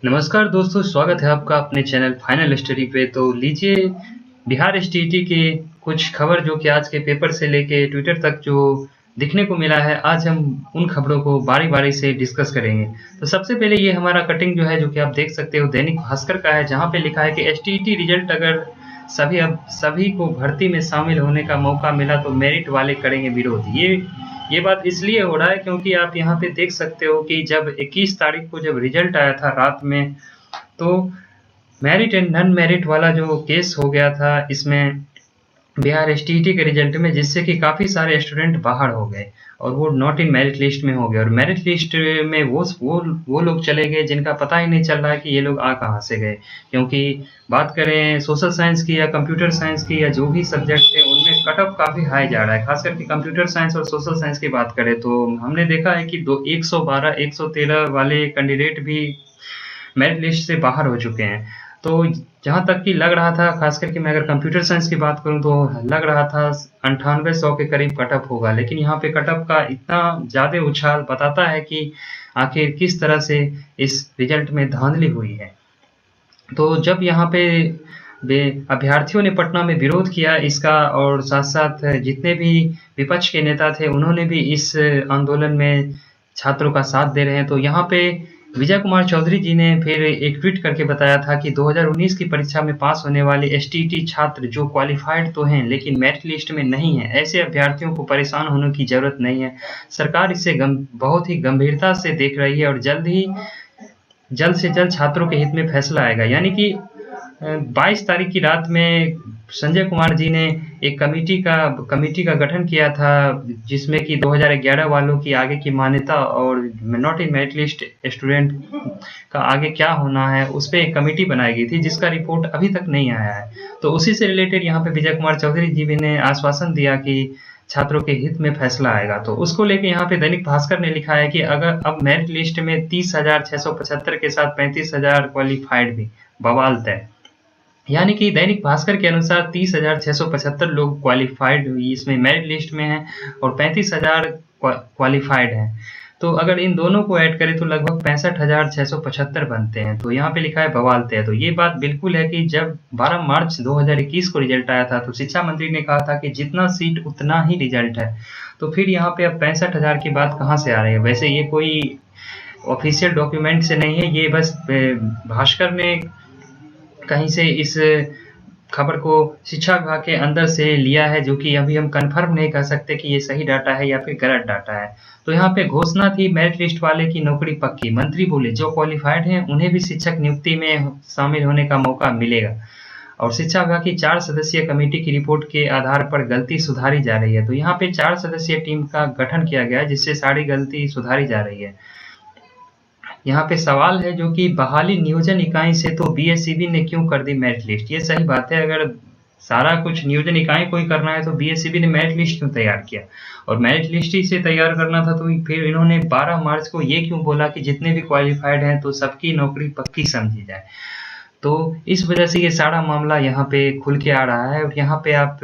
नमस्कार दोस्तों, स्वागत है आपका अपने चैनल फाइनल स्टडी पे। तो लीजिए, बिहार एसटीईटी की कुछ खबर जो कि आज के पेपर से लेके ट्विटर तक जो दिखने को मिला है, आज हम उन खबरों को बारी-बारी से डिस्कस करेंगे। तो सबसे पहले ये हमारा कटिंग जो है, जो कि आप देख सकते हो, दैनिक भास्कर का है, जहाँ पे लिखा है कि एसटीईटी रिजल्ट अगर सभी को भर्ती में शामिल होने का मौका मिला तो मेरिट वाले करेंगे विरोध। ये बात इसलिए हो रहा है क्योंकि आप यहाँ पे देख सकते हो कि जब 21 तारीख को जब रिजल्ट आया था रात में, तो मेरिट एंड नॉन मेरिट वाला जो केस हो गया था इसमें बिहार एसटीईटी के रिजल्ट में, जिससे कि काफ़ी सारे स्टूडेंट बाहर हो गए और वो नॉट इन मेरिट लिस्ट में हो गए। और मेरिट लिस्ट में वो लोग चले गए जिनका पता ही नहीं चल रहा है कि ये लोग आ कहाँ से गए। क्योंकि बात करें सोशल साइंस की या कंप्यूटर साइंस की या जो भी सब्जेक्ट है, उनमें कट ऑफ काफ़ी हाई जा रहा है। खास करके कंप्यूटर साइंस और सोशल साइंस की बात करें तो हमने देखा है कि 112 113 वाले कैंडिडेट भी मेरिट लिस्ट से बाहर हो चुके हैं। तो जहाँ तक कि लग रहा था, खास करके मैं अगर कंप्यूटर साइंस की बात करूँ तो लग रहा था 98-100 के करीब कटअप होगा, लेकिन यहाँ पे कटअप का इतना ज़्यादा उछाल बताता है कि आखिर किस तरह से इस रिजल्ट में धांधली हुई है। तो जब यहाँ पे अभ्यर्थियों ने पटना में विरोध किया इसका, और साथ-साथ जितने भी विपक्ष के नेता थे उन्होंने भी इस आंदोलन में छात्रों का साथ दे रहे हैं। तो यहाँ पे विजय कुमार चौधरी जी ने फिर एक ट्वीट करके बताया था कि 2019 की परीक्षा में पास होने वाले एसटीईटी छात्र जो क्वालिफाइड तो हैं लेकिन मेरिट लिस्ट में नहीं है, ऐसे अभ्यर्थियों को परेशान होने की जरूरत नहीं है। सरकार इसे बहुत ही गंभीरता से देख रही है और जल्द से जल्द छात्रों के हित में फैसला आएगा। यानी कि 22 तारीख की रात में संजय कुमार जी ने एक कमेटी का गठन किया था, जिसमें कि 2011 वालों की आगे की मान्यता और not in merit list student का आगे क्या होना है, उस पे एक कमेटी बनाई गई थी, जिसका रिपोर्ट अभी तक नहीं आया है। तो उसी से रिलेटेड यहाँ पे विजय कुमार चौधरी जी भी ने आश्वासन दिया कि छात्रों के हित में फैसला आएगा। तो उसको लेके यहाँ पे दैनिक भास्कर ने लिखा है कि अगर अब मेरिट लिस्ट में 30,675 के साथ 35,000 क्वालिफाइड भी, बवाल तय। यानी कि दैनिक भास्कर के अनुसार 30,675 लोग क्वालिफाइड इसमें मेरिट लिस्ट में हैं और 35,000 क्वालिफाइड हैं। तो अगर इन दोनों को ऐड करें तो लगभग 65,675 बनते हैं। तो यहाँ पे लिखा है बवाल तय। तो ये बात बिल्कुल है कि जब 12 मार्च 2021 को रिजल्ट आया था तो शिक्षा मंत्री ने कहा था कि जितना सीट उतना ही रिजल्ट है। तो फिर यहाँ पे अब 65,000 की बात कहाँ से आ रही है? वैसे ये कोई ऑफिशियल डॉक्यूमेंट से नहीं है, ये बस भास्कर ने कहीं से इस खबर को शिक्षा विभाग के अंदर से लिया है, जो कि अभी हम कंफर्म नहीं कर सकते कि ये सही डाटा है या फिर गलत डाटा है। तो यहाँ पे घोषणा थी मेरिट लिस्ट वाले की नौकरी पक्की। मंत्री बोले जो क्वालिफाइड हैं उन्हें भी शिक्षक नियुक्ति में शामिल होने का मौका मिलेगा। और शिक्षा विभाग की 4 सदस्यीय कमेटी की रिपोर्ट के आधार पर गलती सुधारी जा रही है। तो यहाँ पे 4 सदस्यीय टीम का गठन किया गया है, जिससे सारी गलती सुधारी जा रही है। यहाँ पे सवाल है जो कि बहाली नियोजन इकाई से तो बीएसईबी ने क्यों कर दी मेरिट लिस्ट? ये सही बात है, अगर सारा कुछ नियोजन इकाई को ही करना है तो बीएसईबी ने मेरिट लिस्ट क्यों तैयार किया? और मेरिट लिस्ट ही से तैयार करना था तो फिर इन्होंने 12 मार्च को ये क्यों बोला कि जितने भी क्वालिफाइड हैं तो सबकी नौकरी पक्की समझी जाए? तो इस वजह से ये सारा मामला यहाँ पे खुल के आ रहा है। और यहाँ पे आप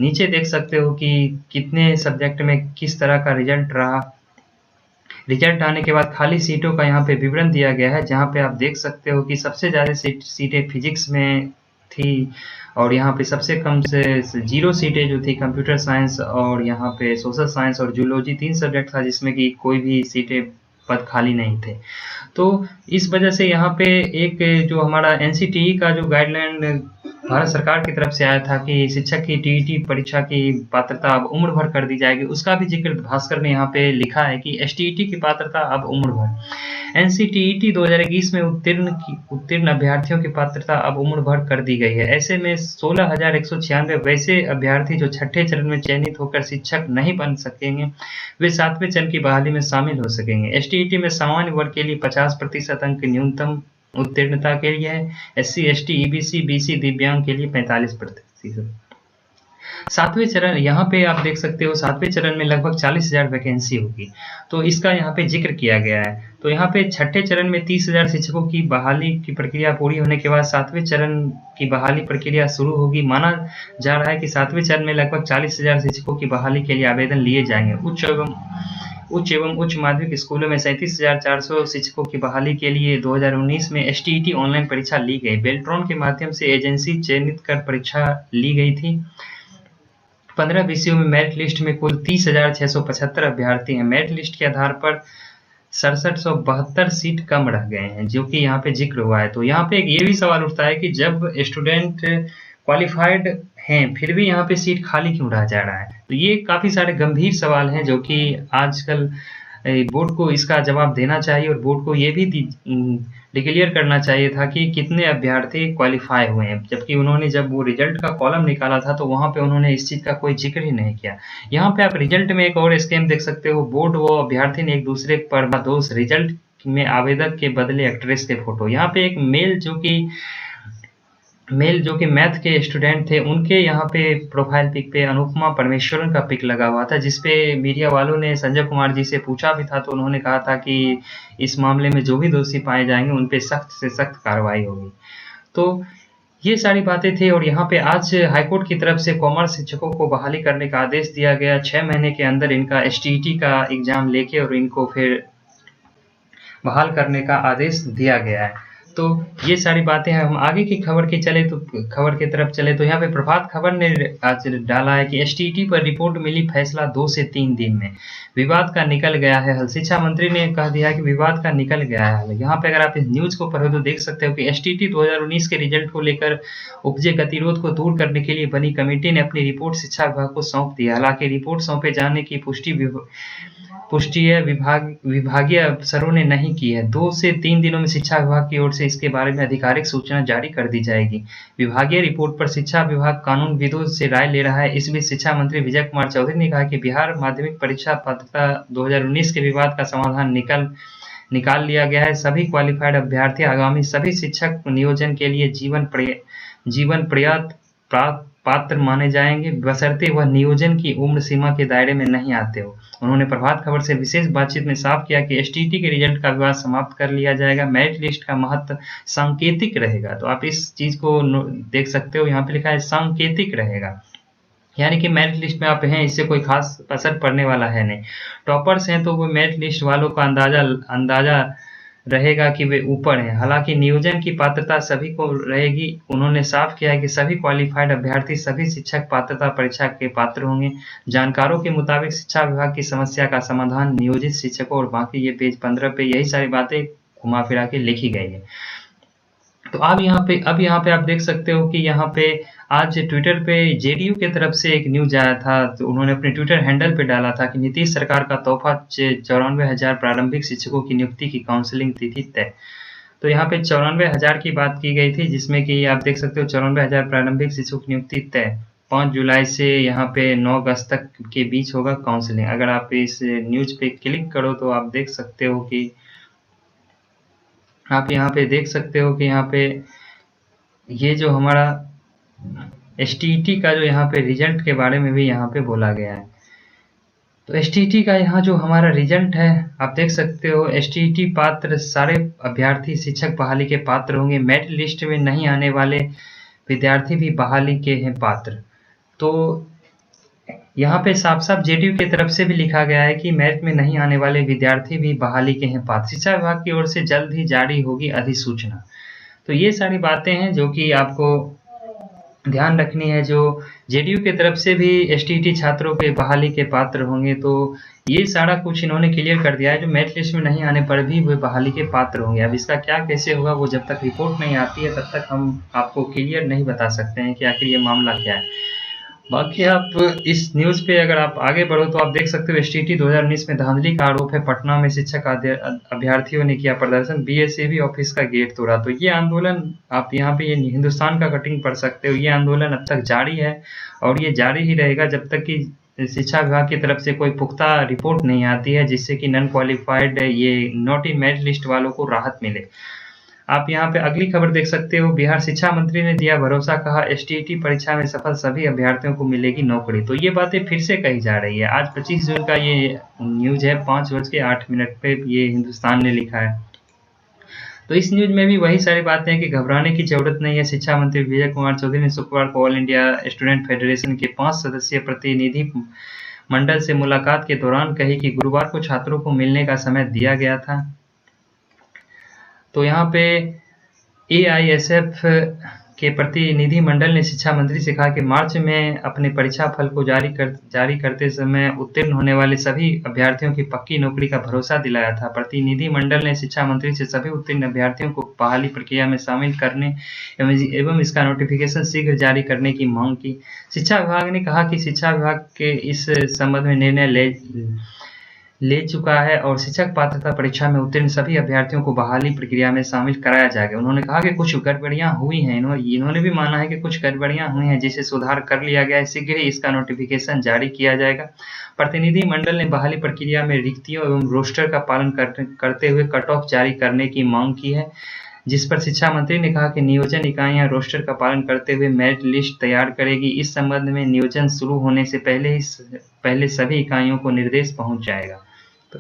नीचे देख सकते हो कि कितने सब्जेक्ट में किस तरह का रिजल्ट रहा। रिजल्ट आने के बाद खाली सीटों का यहाँ पे विवरण दिया गया है, जहाँ पे आप देख सकते हो कि सबसे ज़्यादा सीटें फिजिक्स में थी और यहाँ पे सबसे कम से 0 सीटें जो थी कंप्यूटर साइंस और यहाँ पे सोशल साइंस और जूलॉजी 3 सब्जेक्ट था, जिसमें कि कोई भी सीटें पद खाली नहीं थे। तो इस वजह से यहाँ पे एक जो हमारा एनसीटीई का जो गाइडलाइन भारत सरकार की तरफ से आया था कि शिक्षक की टीईटी परीक्षा की पात्रता अब उम्र भर कर दी जाएगी, उसका भी जिक्र भास्कर ने यहाँ पे लिखा है कि एसटीईटी की पात्रता अब उम्र भर। एनसीटीईटी 2021 में उत्तीर्ण अभ्यर्थियों की पात्रता अब उम्र भर कर दी गई है। ऐसे में 16,196 वैसे अभ्यर्थी जो छठे चरण में चयनित होकर शिक्षक नहीं बन सकेंगे, वे 7वें चरण की बहाली में शामिल हो सकेंगे। एसटीईटी में सामान्य वर्ग के लिए 50% अंक न्यूनतम उत्तीर्णता के लिए है। एससी, एसटी, ईबीसी, बीसी, दिव्यांग के लिए 45%। 7वें चरण, यहाँ पे आप देख सकते हो 7वें चरण में लगभग 40,000 वैकेंसी होगी, तो इसका यहाँ पे जिक्र किया गया है। तो यहाँ पे छठे चरण में 30,000 शिक्षकों की बहाली की प्रक्रिया पूरी होने के बाद 7वें चरण की बहाली प्रक्रिया शुरू होगी। माना जा रहा है कि 7वें चरण में लगभग 40,000 शिक्षकों की बहाली के लिए आवेदन लिए जाएंगे। उच्च एवं उच्च माध्यमिक स्कूलों में 37,400 शिक्षकों की बहाली के लिए 2019 में एसटीईटी ऑनलाइन परीक्षा ली गई। बेल्ट्रॉन के माध्यम से एजेंसी चयनित कर परीक्षा ली गई थी। 15 विषयों में मेरिट लिस्ट में कुल 30,675 अभ्यर्थी हैं। मेरिट लिस्ट के आधार पर 6772 सीट कम रह गए हैं, जो कि यहाँ पे जिक्र हुआ है। तो यहाँ पे एक ये भी सवाल उठता है कि जब स्टूडेंट क्वालिफाइड हैं फिर भी यहाँ पे सीट खाली क्यों रह जा रहा है। तो ये काफ़ी सारे गंभीर सवाल हैं जो कि आजकल बोर्ड को इसका जवाब देना चाहिए, और बोर्ड को ये भी डिक्लेयर करना चाहिए था कि कितने अभ्यर्थी क्वालिफाई हुए हैं, जबकि उन्होंने जब वो रिजल्ट का कॉलम निकाला था तो वहाँ पे उन्होंने इस चीज़ का कोई जिक्र ही नहीं किया। यहाँ पे आप रिजल्ट में एक और स्कैम देख सकते हो। बोर्ड व अभ्यर्थी ने एक दूसरे पर बदोश रिजल्ट में आवेदक के बदले एक्ट्रेस के फोटो। यहाँ पे एक मेल जो कि मैथ के स्टूडेंट थे, उनके यहाँ पे प्रोफाइल पिक पे अनुपमा परमेश्वरन का पिक लगा हुआ था, जिसपे मीडिया वालों ने संजय कुमार जी से पूछा भी था। तो उन्होंने कहा था कि इस मामले में जो भी दोषी पाए जाएंगे उन पे सख्त से सख्त कार्रवाई होगी। तो ये सारी बातें थी, और यहाँ पे आज हाईकोर्ट की तरफ से कॉमर्स शिक्षकों को बहाली करने का आदेश दिया गया। 6 महीने के अंदर इनका एसटीईटी का एग्जाम लेके और इनको फिर बहाल करने का आदेश दिया गया है। तो ये सारी बातें हैं। हम आगे की खबर की तरफ चले तो यहाँ पे प्रभात खबर ने आज डाला है कि एसटीईटी पर रिपोर्ट मिली, फैसला 2 से 3 दिन में, विवाद का निकल गया है हल। शिक्षा मंत्री ने कह दिया कि विवाद का निकल गया है हल। यहाँ पे अगर आप इस न्यूज को पढ़ो तो देख सकते हो कि एसटीईटी 2019 के रिजल्ट को लेकर उपजे गतिरोध को दूर करने के लिए बनी कमेटी ने अपनी रिपोर्ट शिक्षा विभाग को सौंप दी। हालांकि रिपोर्ट सौंपे जाने की पुष्टि विभागीय अफसरों ने नहीं की है। 2 से 3 दिनों में शिक्षा विभाग की ओर से इसके बारे में आधिकारिक सूचना जारी कर दी जाएगी। विभागीय रिपोर्ट पर शिक्षा विभाग कानूनविदों से राय ले रहा है। इस बीच शिक्षा मंत्री विजय कुमार चौधरी ने कहा कि बिहार माध्यमिक परीक्षा पात्रता 2019 के विवाद का समाधान निकाल लिया गया है। सभी क्वालिफाइड अभ्यर्थी आगामी सभी शिक्षक नियोजन के लिए जीवन पर्याप्त पात्र माने जाएंगे, बशर्ते वह नियोजन की उम्र सीमा के दायरे में नहीं आते हो। उन्होंने प्रभात खबर से विशेष बातचीत में साफ किया कि एसटीईटी के रिजल्ट का विवाद समाप्त कर लिया जाएगा। मेरिट लिस्ट का महत्व सांकेतिक रहेगा। तो आप इस चीज को देख सकते हो, यहाँ पे लिखा है सांकेतिक रहेगा, यानी कि मेरिट लिस्ट में आप हैं, इससे कोई खास असर पड़ने वाला है नहीं। टॉपर्स हैं तो वो मेरिट लिस्ट वालों का अंदाजा रहेगा कि वे ऊपर हैं। हालांकि नियोजन की पात्रता सभी को रहेगी। उन्होंने साफ किया है कि सभी क्वालिफाइड अभ्यर्थी सभी शिक्षक पात्रता परीक्षा के पात्र होंगे। जानकारों के मुताबिक शिक्षा विभाग की समस्या का समाधान नियोजित शिक्षकों, और बाकी ये पेज 15 पे यही सारी बातें घुमा फिरा के लिखी गई है। तो अब यहाँ पे आप देख सकते हो कि यहाँ पे आज ट्विटर पे जेडीयू की तरफ से एक न्यूज आया था। तो उन्होंने अपने ट्विटर हैंडल पे डाला था कि नीतीश सरकार का तोहफा 94,000 प्रारंभिक शिक्षकों की नियुक्ति की काउंसलिंग तिथि तय। तो यहाँ पे 94,000 की बात की गई थी, जिसमें कि आप देख सकते हो 94,000 प्रारंभिक शिक्षकों की नियुक्ति तय। 5 जुलाई से यहाँ पे 9 अगस्त तक के बीच होगा काउंसलिंग। अगर आप इस न्यूज पे क्लिक करो तो आप देख सकते हो कि यहाँ पे ये जो हमारा एसटीईटी का जो यहाँ पे रिजल्ट के बारे में भी यहाँ पे बोला गया है। तो एसटीईटी का यहाँ जो हमारा रिजल्ट है आप देख सकते हो, एसटीईटी पात्र सारे अभ्यर्थी शिक्षक बहाली के पात्र होंगे। मेरिट लिस्ट में नहीं आने वाले विद्यार्थी भी बहाली के हैं पात्र। तो यहाँ पे साफ साफ जेडीयू की तरफ से भी लिखा गया है कि मेरिट में नहीं आने वाले विद्यार्थी भी बहाली के हैं पात्र। शिक्षा विभाग की ओर से जल्द ही जारी होगी अधिसूचना। तो ये सारी बातें हैं जो कि आपको ध्यान रखनी है। जो जेडीयू की तरफ से भी एसटीईटी छात्रों के बहाली के पात्र होंगे, तो ये सारा कुछ इन्होंने क्लियर कर दिया है। जो मेरिट लिस्ट में नहीं आने पर भी वे बहाली के पात्र होंगे। अब इसका क्या कैसे होगा वो जब तक रिपोर्ट नहीं आती है तब तक हम आपको क्लियर नहीं बता सकते हैं कि आखिर ये मामला क्या है। बाकी आप इस न्यूज पे अगर आप आगे बढ़ो तो आप देख सकते हो एसटीईटी 2019 में धांधली का आरोप है। पटना में शिक्षक अभ्यर्थियों ने किया प्रदर्शन, बीएसएबी ऑफिस का गेट तोड़ा। तो ये आंदोलन आप यहाँ पे ये हिंदुस्तान का कटिंग पढ़ सकते हो। ये आंदोलन अब तक जारी है और ये जारी ही रहेगा जब तक कि शिक्षा विभाग की तरफ से कोई पुख्ता रिपोर्ट नहीं आती है, जिससे कि नॉन क्वालिफाइड ये नॉट इन मेरिट लिस्ट वालों को राहत मिले। आप यहाँ पे अगली खबर देख सकते हो, बिहार शिक्षा मंत्री ने दिया भरोसा, कहा एसटीईटी परीक्षा में सफल सभी अभ्यर्थियों को मिलेगी नौकरी। तो ये बातें फिर से कही जा रही है। आज 25 जून का ये न्यूज है, 5:08 पे ये हिंदुस्तान ने लिखा है। तो इस न्यूज में भी वही सारी बातें हैं कि घबराने की जरूरत नहीं है। शिक्षा मंत्री विजय कुमार चौधरी ने शुक्रवार को ऑल इंडिया स्टूडेंट फेडरेशन के 5 सदस्यीय प्रतिनिधि मंडल से मुलाकात के दौरान कही कि गुरुवार को छात्रों को मिलने का समय दिया गया था। तो यहाँ पे एआईएसएफ के प्रतिनिधि मंडल ने शिक्षा मंत्री से कहा कि मार्च में अपने परीक्षा फल को जारी करते समय उत्तीर्ण होने वाले सभी अभ्यर्थियों की पक्की नौकरी का भरोसा दिलाया था। प्रतिनिधि मंडल ने शिक्षा मंत्री से सभी उत्तीर्ण अभ्यर्थियों को बहाली प्रक्रिया में शामिल करने एवं इसका नोटिफिकेशन शीघ्र जारी करने की मांग की। शिक्षा विभाग ने कहा कि शिक्षा विभाग के इस संबंध में निर्णय ले चुका है और शिक्षक पात्रता परीक्षा में उत्तीर्ण सभी अभ्यर्थियों को बहाली प्रक्रिया में शामिल कराया जाएगा। उन्होंने कहा कि कुछ गड़बड़ियां हुई हैं, इन्होंने भी माना है कि कुछ गड़बड़ियां हुई हैं जिसे सुधार कर लिया गया है, शीघ्र ही इसका नोटिफिकेशन जारी किया जाएगा। प्रतिनिधि मंडल ने बहाली प्रक्रिया में रिक्तियों एवं रोस्टर का पालन करते हुए कट ऑफ जारी करने की मांग की है, जिस पर शिक्षा मंत्री ने कहा कि नियोजन इकाइयां रोस्टर का पालन करते हुए मेरिट लिस्ट तैयार करेगी। इस संबंध में नियोजन शुरू होने से पहले सभी इकाइयों को निर्देश पहुंच जाएगा। तो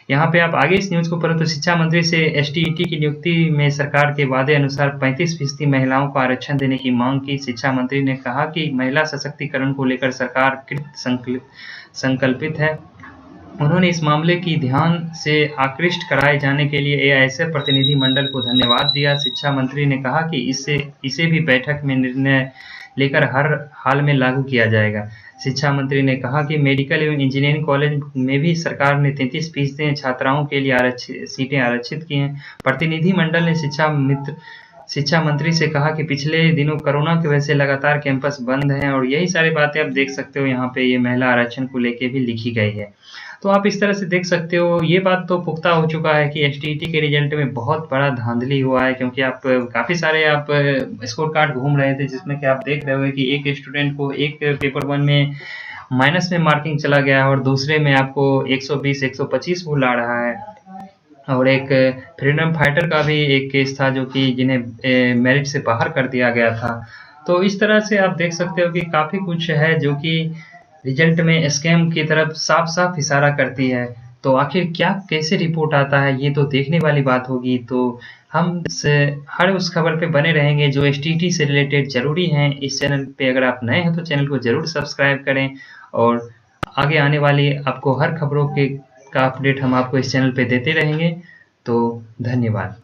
यहाँ पे आप आगे इस न्यूज को पढ़ो तो शिक्षा मंत्री से एसटीईटी की नियुक्ति में सरकार के वादे अनुसार 35% महिलाओं को आरक्षण देने की मांग की। शिक्षा मंत्री ने कहा कि महिला सशक्तिकरण को लेकर सरकार कृत संकल्पित है। उन्होंने इस मामले की ध्यान से आकृष्ट कराए जाने के लिए एआईएसएफ प्रतिनिधि मंडल को धन्यवाद दिया। शिक्षा मंत्री ने कहा कि इसे भी बैठक में निर्णय लेकर हर हाल में लागू किया जाएगा। शिक्षा मंत्री ने कहा कि मेडिकल एवं इंजीनियरिंग कॉलेज में भी सरकार ने 33% छात्राओं के लिए सीटें आरक्षित की हैं। प्रतिनिधि मंडल ने शिक्षा मंत्री से कहा कि पिछले दिनों कोरोना की वजह से लगातार कैंपस बंद हैं और यही सारी बातें आप देख सकते हो यहाँ पे ये महिला आरक्षण को लेके भी लिखी गई है। तो आप इस तरह से देख सकते हो, ये बात तो पुख्ता हो चुका है कि एसटीईटी के रिजल्ट में बहुत बड़ा धांधली हुआ है, क्योंकि आप काफ़ी सारे आप स्कोर कार्ड घूम रहे थे जिसमें कि आप देख रहे हो कि एक स्टूडेंट को एक पेपर 1 में माइनस में मार्किंग चला गया और दूसरे में आपको 120-125 वो ला रहा है। और एक फ्रीडम फाइटर का भी एक केस था जो कि जिन्हें मेरिट से बाहर कर दिया गया था। तो इस तरह से आप देख सकते हो कि काफ़ी कुछ है जो कि रिजल्ट में स्कैम की तरफ साफ साफ इशारा करती है। तो आखिर क्या कैसे रिपोर्ट आता है ये तो देखने वाली बात होगी। तो हम हर उस खबर पे बने रहेंगे जो एसटीईटी से रिलेटेड जरूरी हैं। इस चैनल पे अगर आप नए हैं तो चैनल को जरूर सब्सक्राइब करें और आगे आने वाली आपको हर खबरों का अपडेट हम आपको इस चैनल पे देते रहेंगे। तो धन्यवाद।